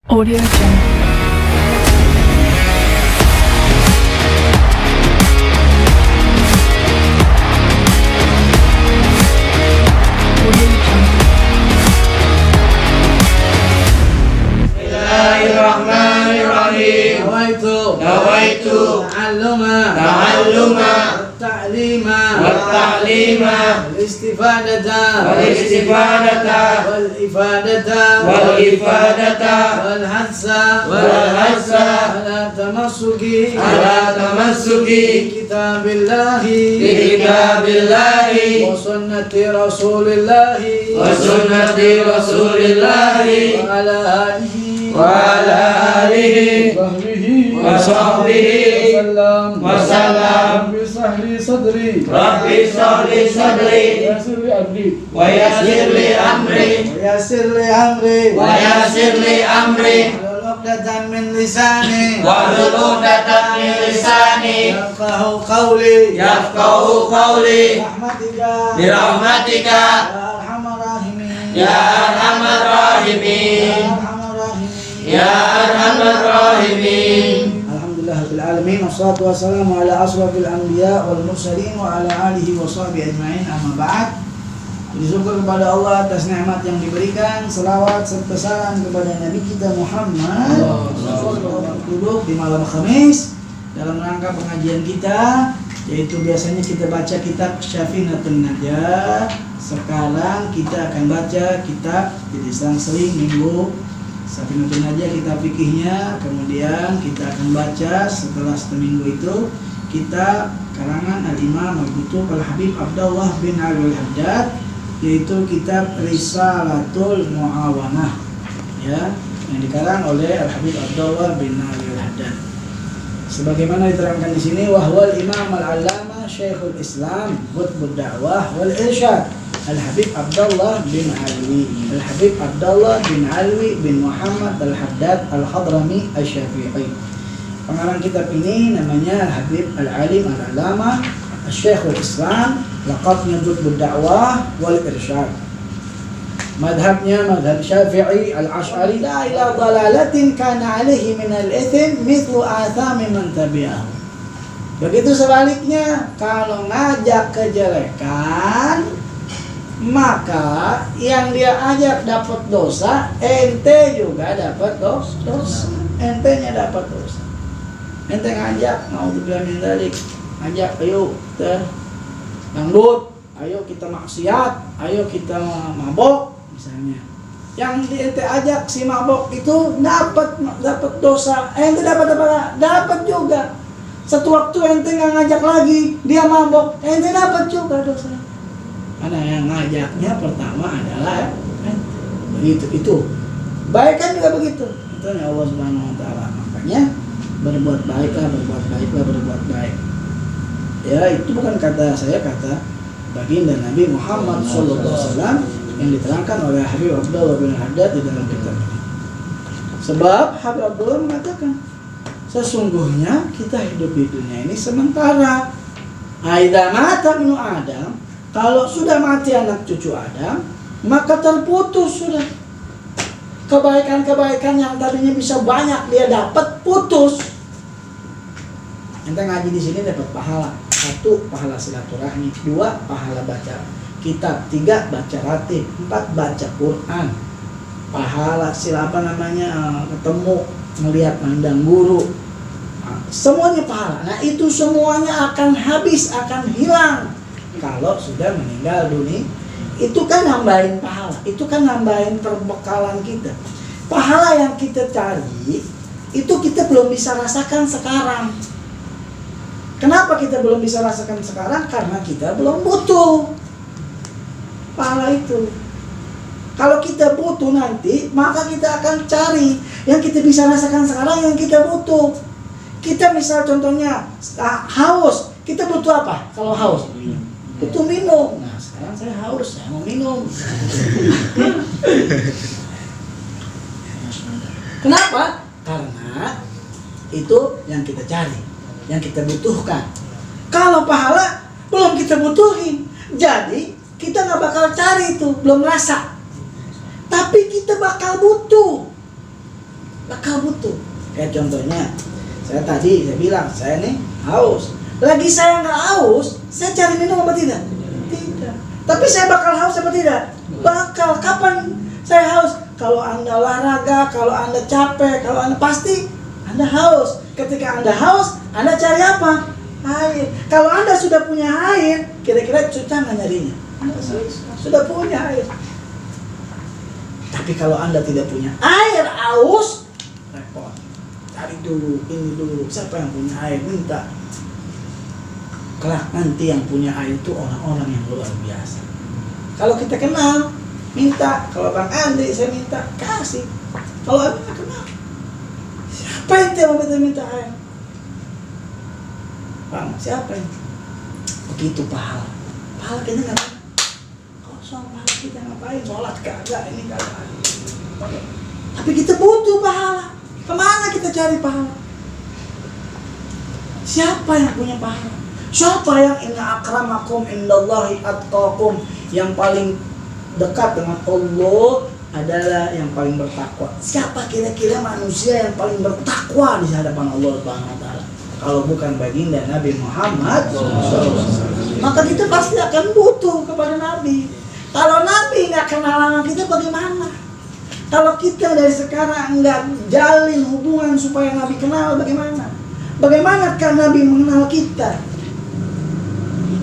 Audio Jungle. Audio Jungle. Bismillahirrahmanirrahim. Nawaitu ta'alluma والتعليم والاستفادة والإفادة والحث على تمسك بكتاب الله وسنة رسول الله وعلى آله وصحبه وسلم. رب اشرح لي صدري ويسر لي أمري ويسر لي أمري واحلل عقدة من لساني يفقه قولي برحمتك يا أرحم الراحمين يا أرحم الراحمين. Alhamdulillah rabbil alamin wassalatu wassalamu ala asrofil anbiya wal mursalin wa ala alihi wa sahbihi ajma'in, amma ba'd. Bersyukur kepada Allah atas nikmat yang diberikan, selawat serta salam kepada Nabi kita Muhammad duduk di malam Khamis dalam rangka pengajian kita, yaitu biasanya kita baca kitab Syafinatun Najah. Sekarang kita akan baca kitab jadi selang-seling minggu Syafinatun Najah, kitab fikihnya. Kemudian kita akan baca setelah seminggu itu kitab karangan Al-Imam Al-Kutub Al-Habib Abdullah bin Ali Al-Haddad, yaitu kitab Risalatul Muawanah, ya, yang dikarang oleh Al-Habib Abdullah bin Ali Al-Haddad. Sebagaimana diterangkan di sini, wahwal Imam Al-Allama Syekhul Islam Qutbud Da'wah wal Irsyad Al-Habib Abdullah bin Alwi bin Alwi bin Muhammad Al-Haddad Al-Hadrami Al-Syafi'i. Pengarang kitab ini namanya Al-Habib Al-Alim Al-Alama Syekhul Islam, laqabnya Qutbud Da'wah wal Irsyad. Madhabnya madhab Syafi'i Al-Ash'ari, la ila dalalatin kana alaihi min al-ithim mithlu athami man tabi'ahu. Begitu sebaliknya, kalau ngajak kejelekan maka yang dia ajak dapat dosa, ente juga dapat dosa. Entenya dapat dosa. Ente ngajak, mau dibilang tadi, ngajak, ayo kita dangdut, ayo kita maksiat, ayo kita mabok misalnya. Yang ente ajak si mabok itu dapat dosa. Ente dapat apa? Dapat juga. Satu waktu ente nggak ngajak lagi, dia mabok, ente dapat juga dosa. Karena yang ngajaknya pertama adalah begitu itu. Baik kan juga begitu. Itu Allah Subhanahu wa taala. Makanya berbuat baik. Ya, itu bukan kata saya, kata baginda Nabi Muhammad sallallahu alaihi wasallam yang diterangkan oleh Habib Abdullah bin Haddad di dalam kitab ini. Sebab Habib Abdullah mengatakan, sesungguhnya kita hidup di dunia ini sementara. Aidza mata ibnu Adam, kalau sudah mati anak cucu Adam, maka terputus sudah. Kebaikan-kebaikan yang tadinya bisa banyak dia dapat, putus. Ente ngaji di sini dapat pahala. 1, pahala silaturahmi. 2, pahala baca kitab. 3, baca ratib. 4, baca Quran. Pahala ketemu, melihat mandang guru. Semuanya pahala. Nah, itu semuanya akan habis, akan hilang kalau sudah meninggal dunia. Itu kan nambahin pahala, itu kan nambahin perbekalan kita. Pahala yang kita cari itu kita belum bisa rasakan sekarang. Kenapa kita belum bisa rasakan sekarang? Karena kita belum butuh pahala itu. Kalau kita butuh nanti, maka kita akan cari yang kita bisa rasakan sekarang, yang kita butuh. Kita misal contohnya haus, kita butuh apa kalau haus? Butuh minum. Nah, sekarang saya haus, saya mau minum. Kenapa? Karena itu yang kita cari, yang kita butuhkan. Kalau pahala belum kita butuhin, jadi kita nggak bakal cari itu, belum rasa. Tapi kita bakal butuh. bakal butuh. Kayak contohnya, saya bilang, saya nih haus. Lagi saya nggak haus, saya cari minum apa tidak? Tidak. Tapi saya bakal haus apa tidak? Bakal. Kapan saya haus? Kalau Anda olahraga, kalau Anda capek, kalau Anda pasti Anda haus. Ketika Anda haus, Anda cari apa? Air. Kalau Anda sudah punya air, kira-kira susah nggak nyarinya? Sudah punya air. Tapi kalau Anda tidak punya air, haus, repot. Cari dulu, ini dulu. Siapa yang punya air? Minta. Kelak nanti yang punya air itu orang-orang yang luar biasa. Kalau kita kenal, minta. Kalau Bang Andri saya minta, kasih. Kalau Anda nggak kenal, siapa yang minta air? Bang, siapa yang? Begitu pahala. Pahala kita nggak kosong, pahala kita ngapain? Sholat kagak, ini kagak. Tapi kita butuh pahala. Kemana kita cari pahala? Siapa yang punya pahala? Siapa yang inna akramakum indallahi atqakum, yang paling dekat dengan Allah adalah yang paling bertakwa. Siapa kira-kira manusia yang paling bertakwa di hadapan Allah Subhanahu wa taala? Kalau bukan baginda Nabi Muhammad SAW. Maka kita pasti akan butuh kepada Nabi. Kalau Nabi nggak kenal sama kita, bagaimana? Kalau kita dari sekarang nggak jalin hubungan supaya Nabi kenal, bagaimana? Bagaimanakah Nabi mengenal kita?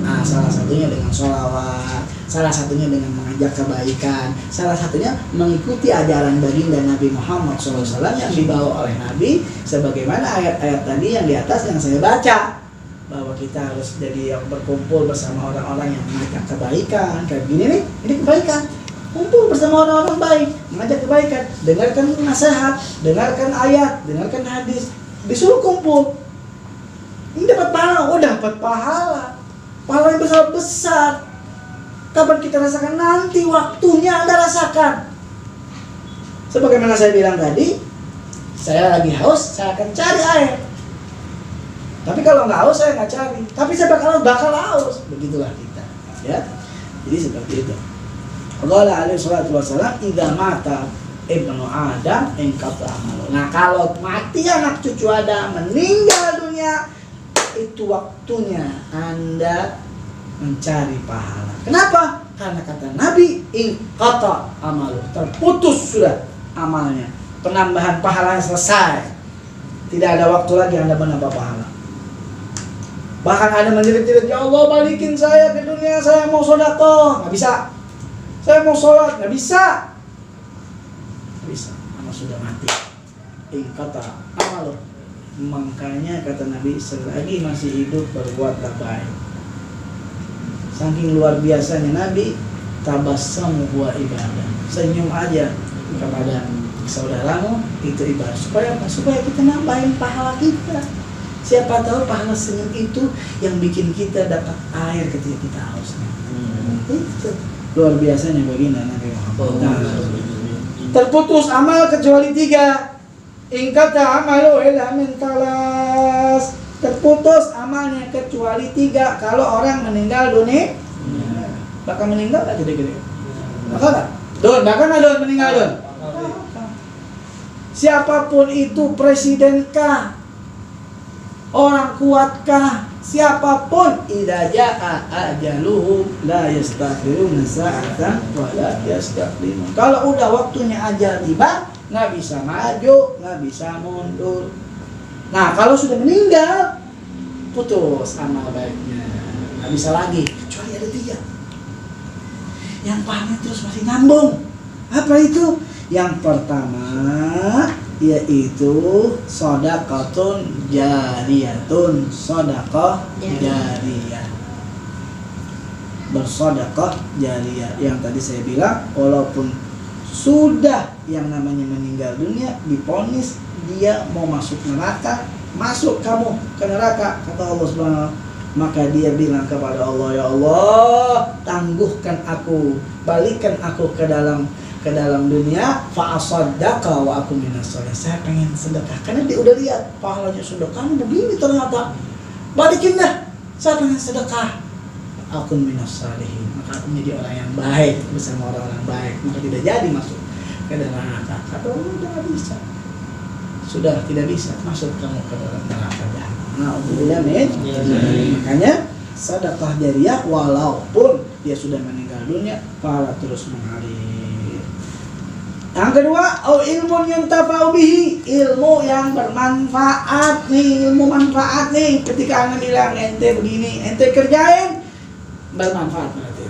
Nah, salah satunya dengan sholawat, salah satunya dengan mengajak kebaikan, salah satunya mengikuti ajaran baginda Nabi Muhammad SAW yang dibawa oleh Nabi, sebagaimana ayat-ayat tadi yang di atas yang saya baca, bahwa kita harus jadi yang berkumpul bersama orang-orang yang mengajak kebaikan. Kayak gini nih, ini kebaikan. Kumpul bersama orang-orang baik, mengajak kebaikan, dengarkan nasihat, dengarkan ayat, dengarkan hadis, disuruh kumpul. Ini dapat pahala, dapat pahala. Pahala yang besar-besar. Kapan kita rasakan? Nanti waktunya Anda rasakan. Sebagaimana saya bilang tadi, saya lagi haus, saya akan cari air. Tapi kalau nggak haus, saya nggak cari. Tapi saya bakal haus. Begitulah kita. Ya, jadi seperti itu. Allah alaihi salatu wassalam, idza mata ibnu Adam inqata amalu. Nah, kalau mati anak cucu Adam, meninggal dunia, itu waktunya Anda mencari pahala. Kenapa? Karena kata Nabi, inqata amalu, terputus sudah amalnya. Penambahan pahalanya selesai. Tidak ada waktu lagi Anda menambah pahala. Bahkan Anda menjerit-jerit, ya Allah balikin saya ke dunia, saya mau sedekah, nggak bisa. Saya mau sholat, nggak bisa. Nggak bisa, amal sudah mati. Inqata amalu. Makanya kata Nabi, selagi masih hidup berbuatlah baik. Saking luar biasanya Nabi, tabassamu huwa ibadah. Senyum aja kepada saudaramu itu ibadah. Supaya apa? Supaya kita nambahin pahala kita. Siapa tahu pahala senyum itu yang bikin kita dapat air ketika kita haus. Itu luar biasanya baginda Nabi Muhammad. Terputus amal kecuali 3. Ingkata amalu illa min talas. Terputus amalnya kecuali 3. Kalau orang meninggal dunia, bakal meninggal aja gede-gede. Bakal Don meninggal Don. Siapapun itu, presidenkah, orang kuatkah, siapapun, idza jaa ajaluhum la yastakhiruna sa'atan wa la yastaqdimun. Kalau udah waktunya ajal tiba, nggak bisa maju, nggak bisa mundur. Nah, kalau sudah meninggal, putus amal baiknya, nggak bisa lagi. Kecuali ada 3 yang pahamnya terus masih nyambung. Apa itu? Yang pertama yaitu shadaqatun jariyatun, sedekah jariyah. Bersedekah jariyah yang tadi saya bilang, walaupun sudah yang namanya meninggal dunia, diponis dia mau masuk neraka, masuk kamu ke neraka, kata Allah Subhanahu, maka dia bilang kepada Allah, ya Allah, tangguhkan aku, balikan aku ke dalam dunia, fa'asaddaqa wa aku minas sholihin. Saya pengen sedekah karena dia udah lihat pahalanya sedekah begini, ternyata balikin dah, saya pengen sedekah, aku minas sholihin, maka aku menjadi orang yang baik bersama orang-orang baik, maka tidak jadi masuk ke neraka. Kata Allah, udah nggak bisa. sudah tidak bisa masuk kamu ke dalam neraka jahanam. Na'udzubillah min. Makanya sedekah jariyah walaupun dia sudah meninggal dunia, pahala terus mengalir. Yang kedua, ilmu yuntafa'u bihi, ilmu yang bermanfaat nih, ilmu manfaat nih. Ketika Anda bilang ente begini, ente kerjain, bermanfaat berarti.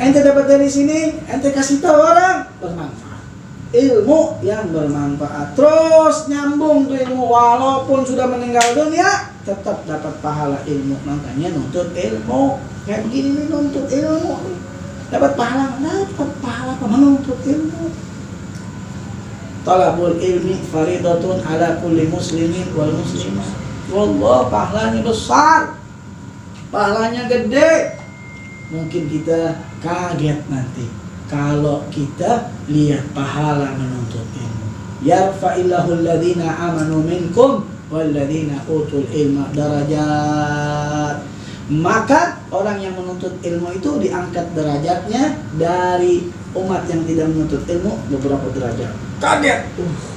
Ente dapat dari sini, ente kasih tahu orang, bermanfaat. Ilmu yang bermanfaat terus nyambung tuh ilmu walaupun sudah meninggal dunia tetap dapat pahala ilmu. Makanya nuntut ilmu kayak begini nih, nuntut ilmu dapat pahala apa? Menuntut ilmu. Talabul ilmi faridatun ala kulli muslimin wal muslimah. Wallah, pahalanya besar, pahalanya gede. Mungkin kita kaget nanti kalau kita lihat pahala menuntut ilmu. Yarfa'illahu alladhina amanu minkum walladhina utul ilma darajat. Maka orang yang menuntut ilmu itu diangkat derajatnya dari umat yang tidak menuntut ilmu beberapa derajat. Kaget.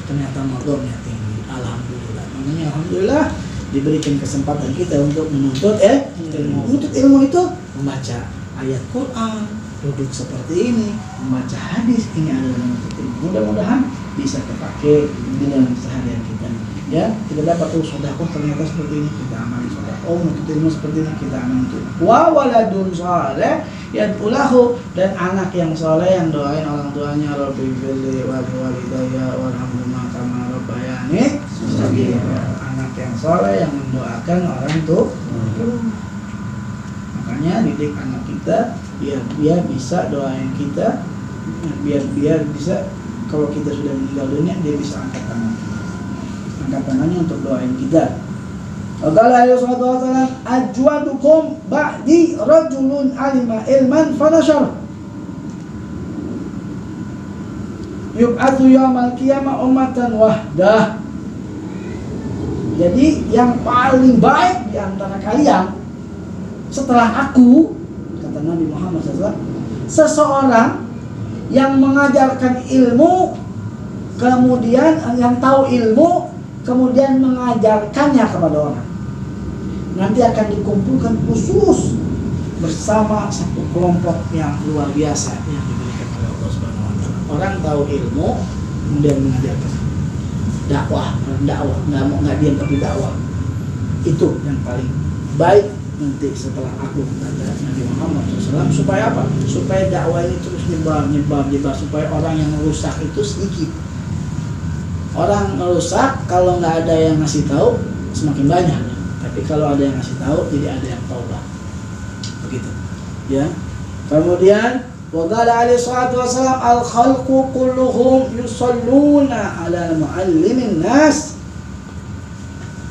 Ternyata makomnya tinggi. Alhamdulillah. Makanya alhamdulillah diberikan kesempatan kita untuk menuntut ilmu. Menuntut ilmu itu membaca ayat Quran, duduk seperti ini, membaca hadis, ini adalah menuntut ilmu. Mudah-mudahan bisa terpakai di dalam seharian kita. Ya, kita dapat sedekah ternyata seperti ini, kita amali sedekah. Menuntut ilmu seperti ini, kita amali itu. Wa waladun shalih yad'ulahu, dan anak yang saleh yang doain orang tuanya, Rabbi firli wa walidayya warhamhuma kama rabbayani shaghira. Anak yang saleh yang mendoakan orang tua. Makanya didik anak kita biar dia bisa doain kita, biar bisa kalau kita sudah meninggal dunia dia bisa angkat tangannya untuk doain kita. Qala alaihi wasallam ajwadukum ba'di rajulun alima ilman fanashar yub'atsu yaumal qiyamah ummatan wahdah. Jadi yang paling baik di antara kalian setelah aku, kata Nabi Muhammad SAW, seseorang yang mengajarkan ilmu, kemudian yang tahu ilmu, kemudian mengajarkannya kepada orang. Nanti akan dikumpulkan khusus bersama satu kelompok yang luar biasa yang diberikan oleh Allah Subhanahu Wa Taala. Orang tahu ilmu, kemudian mengajarkan dakwah, nggak diam tapi dakwah. Itu yang paling baik. Nanti setelah aku, kata Nabi Muhammad SAW, supaya apa? Supaya dakwah ini terus nyebar, supaya orang yang merusak itu sedikit. Orang merusak kalau nggak ada yang ngasih tahu semakin banyak, tapi kalau ada yang ngasih tahu jadi ada yang taubat. Begitu, ya. Kemudian waqala alaihi salatu wasallam al-khalqu kulluhum yusalluna ala muallimin nas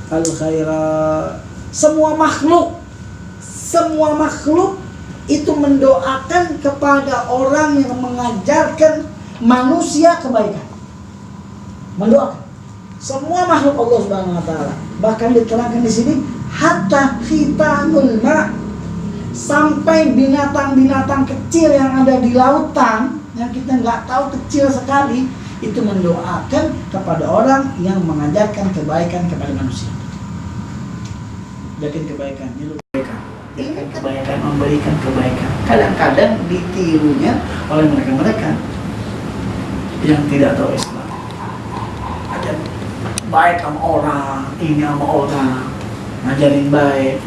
al-khaira. Semua makhluk itu mendoakan kepada orang yang mengajarkan manusia kebaikan. Mendoakan semua makhluk Allah Subhanahu Wa Taala. Bahkan diterangkan di sini hatta khitanul ma, sampai binatang-binatang kecil yang ada di lautan yang kita nggak tahu kecil sekali itu mendoakan kepada orang yang mengajarkan kebaikan kepada manusia. Bikin kebaikan, ini kebaikan, memberikan kebaikan. Kadang-kadang ditirunya oleh mereka-mereka yang tidak tahu Islam. Ada baik sama orang, ini sama orang, ngajarin baik.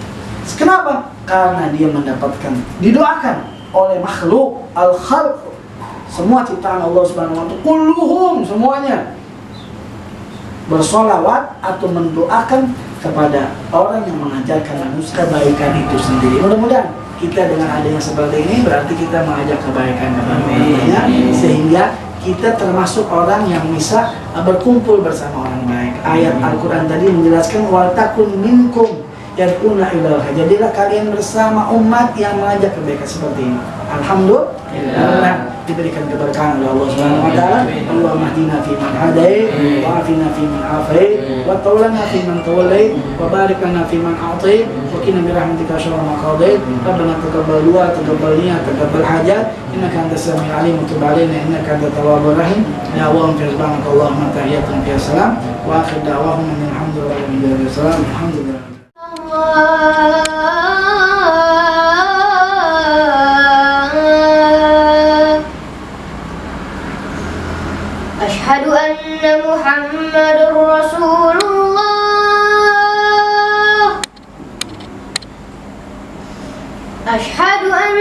Kenapa? Karena dia mendapatkan, didoakan oleh makhluk al-khalq, semua ciptaan Allah Subhanahu Wa Taala, kulluhum, semuanya bersolawat atau mendoakan kepada orang yang mengajarkan manusia kebaikan itu sendiri. Mudah-mudahan kita dengan adanya seperti ini berarti kita mengajak kebaikan kepada orang, sehingga kita termasuk orang yang bisa berkumpul bersama orang baik. Ayat Al-Quran tadi menjelaskan wal takun minkum yad'una ilaihi. Jadilah kalian bersama umat yang mengajak kebaikan seperti ini. Alhamdulillah. diberikan keberkahan oleh Allah Subhanahu wa taala. Allahumma hdina fi man hadait, wa afina fi man afait, wa tawallana fi man tawallait, wa barik lana fi man a'tait, wa qina bi rahmatika syarra ma qadait. Rabbana taqabbal du'a, taqabbal niyyah, taqabbal hajat, innaka antas samiul alim wa tub alaina innaka antat tawwabur rahim. Ya Allah, subhanaka Allahumma tahiyatun fiha salam wa akhir da'wahum alhamdulillahi rabbil alamin. Alhamdulillah. أشهد أن محمد رسول الله. أشهد أن